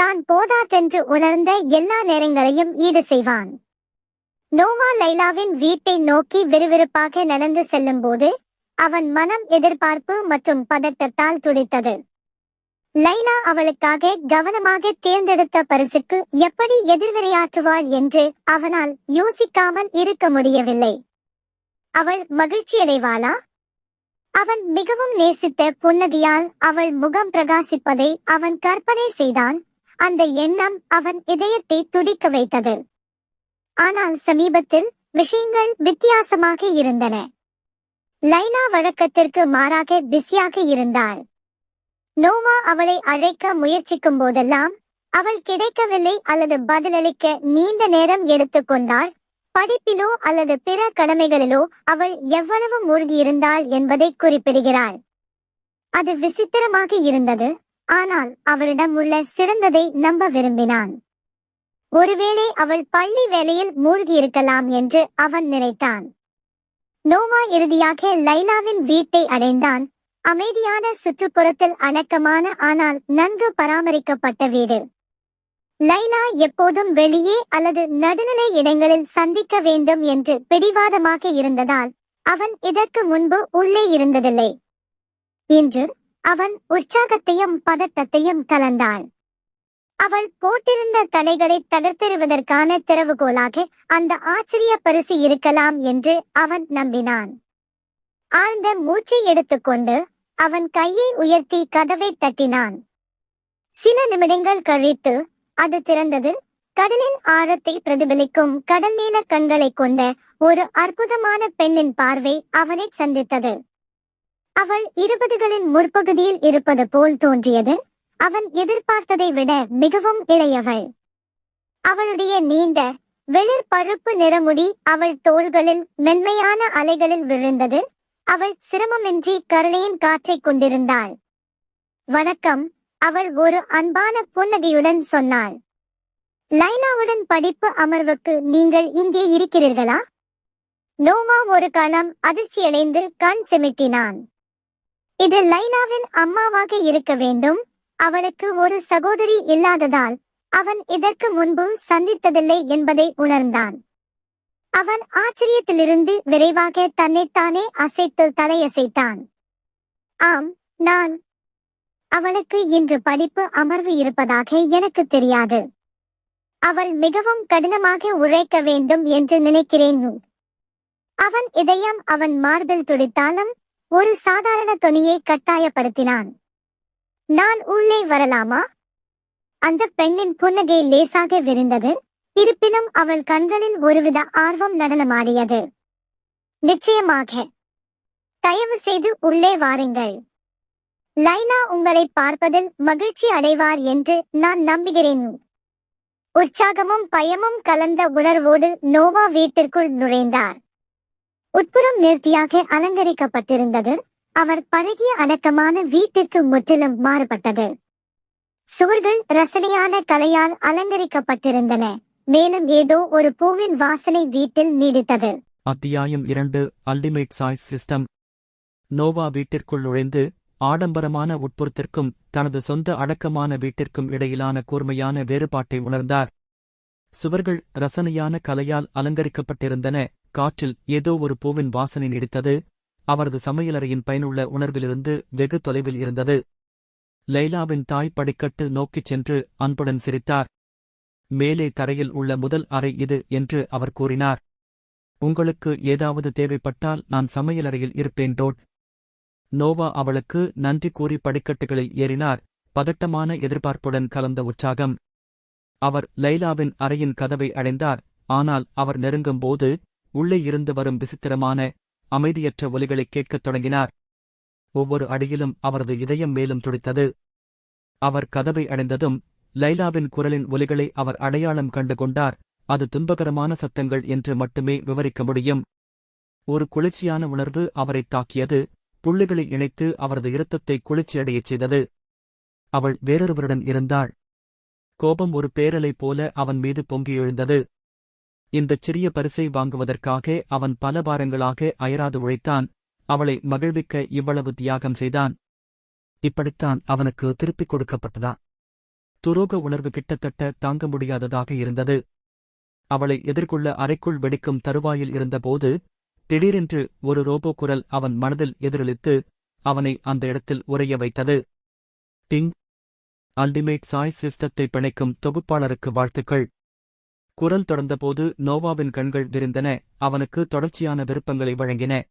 தான் போதாதென்று உணர்ந்த எல்லா நேரங்களையும் ஈடு செய்வான். நோவா லைலாவின் வீட்டை நோக்கி விறுவிறுப்பாக நடந்து செல்லும்போது அவன் மனம் எதிர்பார்ப்பு மற்றும் பதட்டத்தால் துடித்தது. லைலா அவளுக்காக கவனமாக தேர்ந்தெடுத்த பரிசுக்கு எப்படி எதிர்வினையாற்றுவாள் என்று அவனால் யோசிக்காமல் இருக்க முடியவில்லை. அவள் மகிழ்ச்சியடைவாளா? அவன் மிகவும் நேசித்த புன்னகையால் அவள் முகம் பிரகாசிப்பதை அவன் கற்பனை செய்தான். அந்த எண்ணம் அவன் இதயத்தை துடிக்க வைத்தது. ஆனால் சமீபத்தில் விஷயங்கள் வித்தியாசமாக இருந்தன. லைலா வழக்கத்திற்கு மாறாக பிஸியாக இருந்தாள். நோவா அவளை அழைக்க முயற்சிக்கும் போதெல்லாம் அவள் கிடைக்கவில்லை அல்லது பதிலளிக்க நீண்ட நேரம் எடுத்துக்கொண்டாள். படிப்பிலோ அல்லது பிற கடமைகளிலோ அவள் எவ்வளவு மூழ்கியிருந்தாள் என்பதை குறிப்பிடுகிறாள். அது விசித்திரமாக இருந்தது, ஆனால் அவளிடம் உள்ள சிறந்ததை நம்ப விரும்பினான். ஒருவேளை அவள் பள்ளி வேலையில் மூழ்கியிருக்கலாம் என்று அவன் நினைத்தான். நோவா இறுதியாக லைலாவின் வீட்டை அடைந்தான். அமைதியான சுற்றுப்புறத்தில் அடக்கமான ஆனால் நன்கு பராமரிக்கப்பட்ட வீடு. லைலா எப்போதும் வெளியே அல்லது நடுநிலை இடங்களில் சந்திக்க வேண்டும் என்று பிடிவாதமாக இருந்ததால் அவன் இதற்கு முன்பு உள்ளே இருந்ததில்லை. இன்று அவன் உற்சாகத்தையும் பதட்டத்தையும் கலந்தாள். அவள் போட்டிருந்த தடைகளை தகர்த்தெறிவதற்கான திறவுகோலாக அந்த ஆச்சரிய பரிசு இருக்கலாம் என்று அவன் நம்பினான். ஆழ்ந்த மூச்சை எடுத்துக்கொண்டு அவன் கையை உயர்த்தி கதவை தட்டினான். சில நிமிடங்கள் கழித்து அது திறந்தது. கடலின் ஆழத்தை பிரதிபலிக்கும் கடல் நீல கண்களை கொண்ட ஒரு அற்புதமான பெண்ணின் பார்வை அவனை சந்தித்தது. அவள் 20களின் முற்பகுதியில் இருப்பது போல் தோன்றியது. அவன் எதிர்பார்த்ததை விட மிகவும் இளையவள். அவளுடைய நீண்ட வெளிர் பழுப்பு நிறமுடி அவள் தோள்களில் மென்மையான அலைகளில் விழுந்தது. அவள் சிரமமின்றி கருணையின் காற்றை கொண்டிருந்தாள். வணக்கம், அவள் ஒரு அன்பான புன்னகையுடன் சொன்னாள். லைலாவுடன் படிப்பு அமர்வுக்கு நீங்கள் இங்கே இருக்கிறீர்களா? நோவா ஒரு கணம் அதிர்ச்சியடைந்து கண் சிமிட்டினான். இது லைலாவின் அம்மாவாக இருக்க வேண்டும். அவளுக்கு ஒரு சகோதரி இல்லாததால் அவன் இதற்கு முன்பு சந்தித்ததில்லை என்பதை உணர்ந்தான். அவன் ஆச்சரியத்திலிருந்து விரைவாக தன்னைத்தானே அசைத்து தலையசைத்தான். ஆம், நான். அவளுக்கு இன்று படிப்பு அமர்வு இருப்பதாக எனக்கு தெரியாது. அவள் மிகவும் கடினமாக உழைக்க வேண்டும் என்று நினைக்கிறேன். அவன் இதயம் அவன் மார்பில் துடித்தாலும் ஒரு சாதாரண தொனியை கட்டாயப்படுத்தினான். நான் உள்ளே வரலாமா? அந்த பெண்ணின் புன்னகை லேசாக விரிந்தது. இருப்பினும் அவள் கண்களில் ஒருவித ஆர்வம் நடனமாடியது. நிச்சயமாக. தயவு செய்து உள்ளே வாருங்கள். லைலா உங்களை பார்ப்பதில் மகிழ்ச்சி அடைவார் என்று நான் நம்புகிறேன். உற்சாகமும் பயமும் கலந்த உணர்வோடு நோவா வீட்டிற்குள் நுழைந்தார். உட்புறம் நேர்த்தியாக அலங்கரிக்கப்பட்டிருந்தது. அவர் பழகிய அடக்கமான வீட்டிற்கு முற்றிலும் மாறுபட்டது. சுவர்கள் ரசனையான கலையால் அலங்கரிக்கப்பட்டிருந்தன. மேலும் ஏதோ ஒரு பூவின் வாசனை வீட்டில் நீடித்தது. அத்தியாயம் 2 அல்டிமேட் சாய்ஸ் சிஸ்டம். நோவா வீட்டிற்குள் நுழைந்து ஆடம்பரமான உட்புறத்திற்கும் தனது சொந்த அடக்கமான வீட்டிற்கும் இடையிலான கூர்மையான வேறுபாட்டை உணர்ந்தார். சுவர்கள் ரசனையான கலையால் அலங்கரிக்கப்பட்டிருந்தன. காற்றில் ஏதோ ஒரு பூவின் வாசனை நீடித்தது. அவரது சமையலறையின் பயனுள்ள உணர்விலிருந்து வெகு தொலைவில் இருந்தது. லைலாவின் தாய் படிக்கட்டு நோக்கிச் சென்று அன்புடன் சிரித்தார். மேலே தரையில் உள்ள முதல் அறை இது என்று அவர் கூறினார். உங்களுக்கு ஏதாவது தேவைப்பட்டால் நான் சமையலறையில் இருப்பேன் டோட். நோவா அவளுக்கு நன்றி கூறி படிக்கட்டுகளில் ஏறினார். பதட்டமான எதிர்பார்ப்புடன் கலந்த உற்சாகம். அவர் லைலாவின் அறையின் கதவை அடைந்தார். ஆனால் அவர் நெருங்கும்போது உள்ளே இருந்து வரும் விசித்திரமான அமைதியற்ற ஒலிகளைக் கேட்கத் தொடங்கினார். ஒவ்வொரு அடியிலும் அவரது இதயம் மேலும் துடித்தது. அவர் கதவை அடைந்ததும் லைலாவின் குரலின் ஒலிகளை அவர் அடையாளம் கண்டு கொண்டார். அது துன்பகரமான சத்தங்கள் என்று மட்டுமே விவரிக்க முடியும். ஒரு குளிர்ச்சியான உணர்வு அவரைத் தாக்கியது. புள்ளிகளை இணைத்து அவரது இரத்தத்தை குளிர்ச்சியடையச் செய்தது. அவள் வேறொருவருடன் இருந்தாள். கோபம் ஒரு பேரலை போல அவன் மீது பொங்கி எழுந்தது. இந்தச் சிறிய பரிசை வாங்குவதற்காக அவன் பல வாரங்களாக அயராது உழைத்தான். அவளை மகிழ்விக்க இவ்வளவு தியாகம் செய்தான். இப்படித்தான் அவனுக்கு திருப்பிக் கொடுக்கப்பட்டதா? துரோக உணர்வு கிட்டத்தட்ட தாங்க முடியாததாக இருந்தது. அவளை எதிர்கொள்ள அறைக்குள் வெடிக்கும் தருவாயில் இருந்தபோது திடீரென்று ஒரு ரோபோ குரல் அவன் மனதில் எதிரொலித்து அவனை அந்த இடத்தில் உறைய வைத்தது. டிங்! அல்டிமேட் சாய்ஸ் சிஸ்டத்தை பிணைக்கும் தொகுப்பாளருக்கு வாழ்த்துக்கள். குரல் தொடர்ந்தபோது நோவாவின் கண்கள் விரிந்தன. அவனுக்கு தொடர்ச்சியான விருப்பங்களை வழங்கின.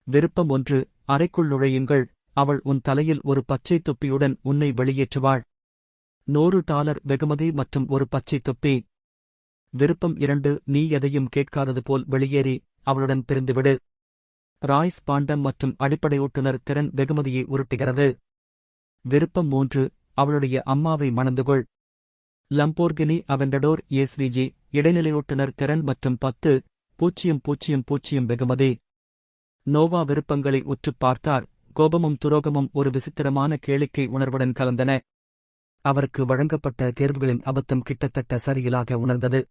விருப்பம் 1, அறைக்குள் நுழையுங்கள். அவள் உன் தலையில் ஒரு பச்சை தொப்பியுடன் உன்னை வெளியேற்றுவாள். $100 வெகுமதி மற்றும் ஒரு பச்சை தொப்பி. விருப்பம் 2, நீ எதையும் கேட்காதது போல் வெளியேறி அவளுடன் பிரிந்துவிடு. ராய்ஸ் பாண்டம் மற்றும் அடிப்படை ஓட்டுநர் திறன் வெகுமதியை உருட்டுகிறது. விருப்பம் 3, அவளுடைய அம்மாவை மணந்துகொள். லம்போர்கினி அவென்டடோர் எஸ்விஜி இடைநிலை ஓட்டுநர் திறன் மற்றும் 10,000 வெகுமதி. நோவா விருப்பங்களை உற்றுப் பார்த்தார். கோபமும் துரோகமும் ஒரு விசித்திரமான கேளிக்கை உணர்வுடன் கலந்தன. அவருக்கு வழங்கப்பட்ட தேர்வுகளின் அபத்தம் கிட்டத்தட்ட சரியிலாக உணர்ந்தது.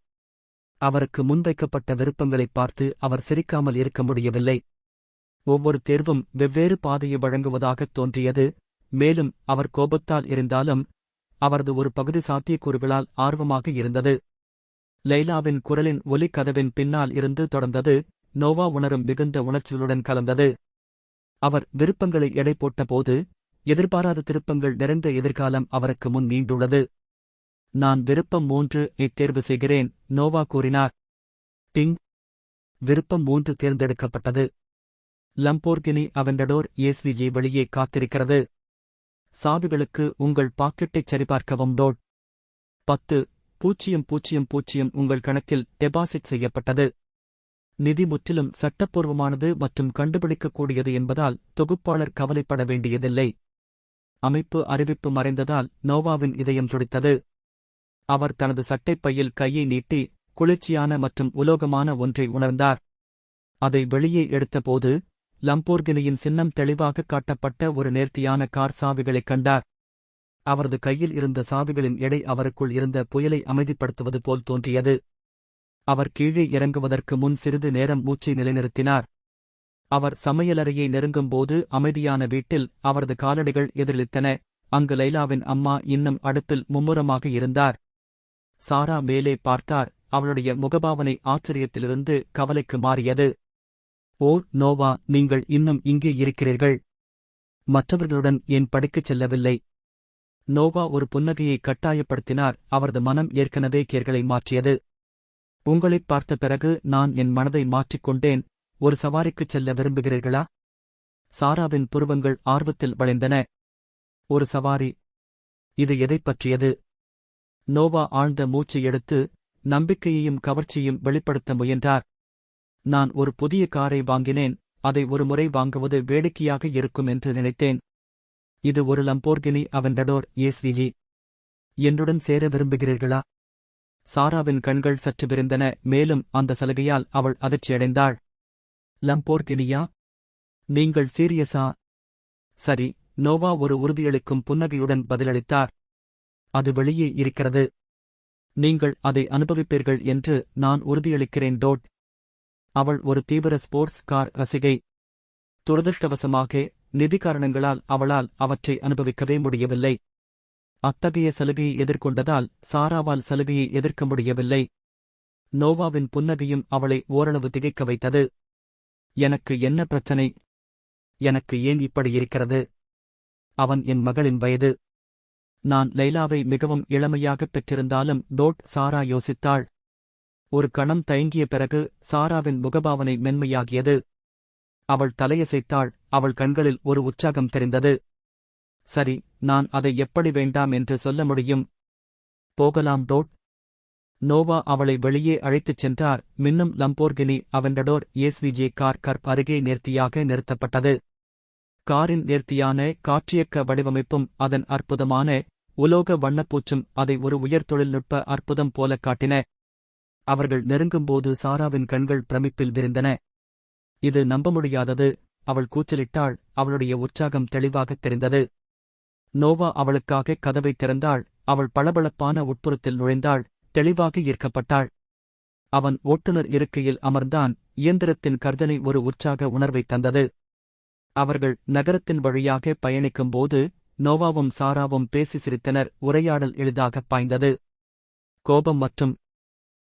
அவருக்கு முன்வைக்கப்பட்ட விருப்பங்களைப் பார்த்து அவர் சிரிக்காமல் இருக்க முடியவில்லை. ஒவ்வொரு தேர்வும் வெவ்வேறு பாதையை வழங்குவதாகத் தோன்றியது. மேலும் அவர் கோபத்தால் இருந்தாலும் அவரது ஒரு பகுதி சாத்தியக்கூறுகளால் ஆர்வமாக இருந்தது. லைலாவின் குரலின் ஒலி கதவின் பின்னால் இருந்து தொடர்ந்தது. நோவா உணரும் மிகுந்த உணர்ச்சிகளுடன் கலந்தது. அவர் விருப்பங்களை எடை போட்டபோது எதிர்பாராத திருப்பங்கள் நிறைந்த எதிர்காலம் அவருக்கு முன் நீண்டுள்ளது. நான் விருப்பம் 3 தேர்வு செய்கிறேன், நோவா கூறினார். டிங்! விருப்பம் 3 தேர்ந்தெடுக்கப்பட்டது. லம்போர்கினி அவென்டடோர் எஸ்விஜி வெளியே காத்திருக்கிறது. சாவிகளுக்கு உங்கள் பாக்கெட்டைச் சரிபார்க்கவும். $10,000 உங்கள் கணக்கில் டெபாசிட் செய்யப்பட்டது. நிதி முற்றிலும் சட்டப்பூர்வமானது மற்றும் கண்டுபிடிக்கக்கூடியது என்பதால் தொகுப்பாளர் கவலைப்பட வேண்டியதில்லை. அமைப்பு அறிவிப்பு மறைந்ததால் நோவாவின் இதயம் துடித்தது. அவர் தனது சட்டைப்பையில் கையை நீட்டி குளிர்ச்சியான மற்றும் உலோகமான ஒன்றை உணர்ந்தார். அதை வெளியே எடுத்தபோது லம்போர்கினியின் சின்னம் தெளிவாக காட்டப்பட்ட ஒரு நேர்த்தியான கார் சாவிகளைக் கண்டார். அவரது கையில் இருந்த சாவிகளின் எடை அவருக்குள் இருந்த புயலை அமைதிப்படுத்துவது போல் தோன்றியது. அவர் கீழே இறங்குவதற்கு முன் சிறிது நேரம் மூச்சை நிலைநிறுத்தினார். அவர் சமையலறையை நெருங்கும்போது அமைதியான வீட்டில் அவரது காலடிகள் எதிரொலித்தன. அங்கு லைலாவின் அம்மா இன்னும் அடுப்பில் மும்முரமாக இருந்தார். சாரா மேலே பார்த்தார். அவளுடைய முகபாவனை ஆச்சரியத்திலிருந்து கவலைக்கு மாறியது. ஓ நோவா, நீங்கள் இன்னும் இங்கே இருக்கிறீர்கள். மற்றவர்களுடன் ஏன் படிக்கச் செல்லவில்லை? நோவா ஒரு புன்னகையை கட்டாயப்படுத்தினார். அவரது மனம் ஏற்கனவே கேர்களை மாற்றியது. உங்களைப் பார்த்த பிறகு நான் என் மனதை மாற்றிக்கொண்டேன். ஒரு சவாரிக்குச் செல்ல விரும்புகிறீர்களா? சாராவின் புருவங்கள் ஆர்வத்தில் வளைந்தன. ஒரு சவாரி? இது எதைப் பற்றியது? நோவா ஆழ்ந்த மூச்சு எடுத்து நம்பிக்கையையும் கவர்ச்சியையும் வெளிப்படுத்த முயன்றார். நான் ஒரு புதிய காரை வாங்கினேன். அதை ஒரு முறை வாங்குவது வேடிக்கையாக இருக்கும் என்று நினைத்தேன். இது ஒரு லம்போர்கினி அவென்டடோர் எஸ்விஜி. என்னுடன் சேர விரும்புகிறீர்களா? சாராவின் கண்கள் சற்று விரிந்தன. மேலும் அந்த சலுகையால் அவள் அதிர்ச்சியடைந்தாள். லம்போர்கினியா? நீங்கள் சீரியஸா? சரி, நோவா ஒரு உறுதியளிக்கும் புன்னகையுடன் பதிலளித்தார். அது வெளியே இருக்கிறது. நீங்கள் அதை அனுபவிப்பீர்கள் என்று நான் உறுதியளிக்கிறேன். அவள் ஒரு தீவிர ஸ்போர்ட்ஸ் கார் ரசிகை. துரதிருஷ்டவசமாக நிதி காரணங்களால் அவளால் அவற்றை அனுபவிக்கவே முடியவில்லை. அத்தகைய சலுகையை எதிர்கொண்டதால் சாராவால் சலுகையை எதிர்க்க முடியவில்லை. நோவாவின் புன்னகையும் அவளை ஓரளவு திகைக்க வைத்தது. எனக்கு என்ன பிரச்சனை? எனக்கு ஏன் இப்படி இருக்கிறது? அவன் என் மகளின் வயது. நான் லைலாவை மிகவும் இளமையாகப் பெற்றிருந்தாலும் சாரா யோசித்தாள். ஒரு கணம் தயங்கிய பிறகு சாராவின் முகபாவனை மென்மையாகியது. அவள் தலையசைத்தாள். அவள் கண்களில் ஒரு உற்சாகம் தெரிந்தது. சரி, நான் அதை எப்படி வேண்டாம் என்று சொல்ல முடியும்? போகலாம். நோவா அவளை வெளியே அழைத்துச் சென்றார். மின்னும் லம்போர்கினி அவென்டடோர் எஸ்விஜி கார் கர்ப் அருகே நேர்த்தியாக நிறுத்தப்பட்டது. காரின் நேர்த்தியான காற்றியக்க வடிவமைப்பும் அதன் அற்புதமான உலோக வண்ணப்பூச்சும் அதை ஒரு உயர் தொழில்நுட்ப அற்புதம் போல காட்டின. அவர்கள் நெருங்கும்போது சாராவின் கண்கள் பிரமிப்பில் விரிந்தன. இது நம்ப முடியாதது, அவள் கூச்சலிட்டாள். அவளுடைய உற்சாகம் தெளிவாகத் தெரிந்தது. நோவா அவளுக்காக கதவை திறந்தாள். அவள் பளபளப்பான உட்புறத்தில் நுழைந்தாள். தெளிவாக ஈர்க்கப்பட்டாள். அவன் ஓட்டுநர் இருக்கையில் அமர்ந்தான். இயந்திரத்தின் கர்ஜனை ஒரு உற்சாக உணர்வைத் தந்தது. அவர்கள் நகரத்தின் வழியாக பயணிக்கும்போது நோவாவும் சாராவும் பேசி சிரித்தனர். உரையாடல் எளிதாகப் பாய்ந்தது. கோபம் மற்றும்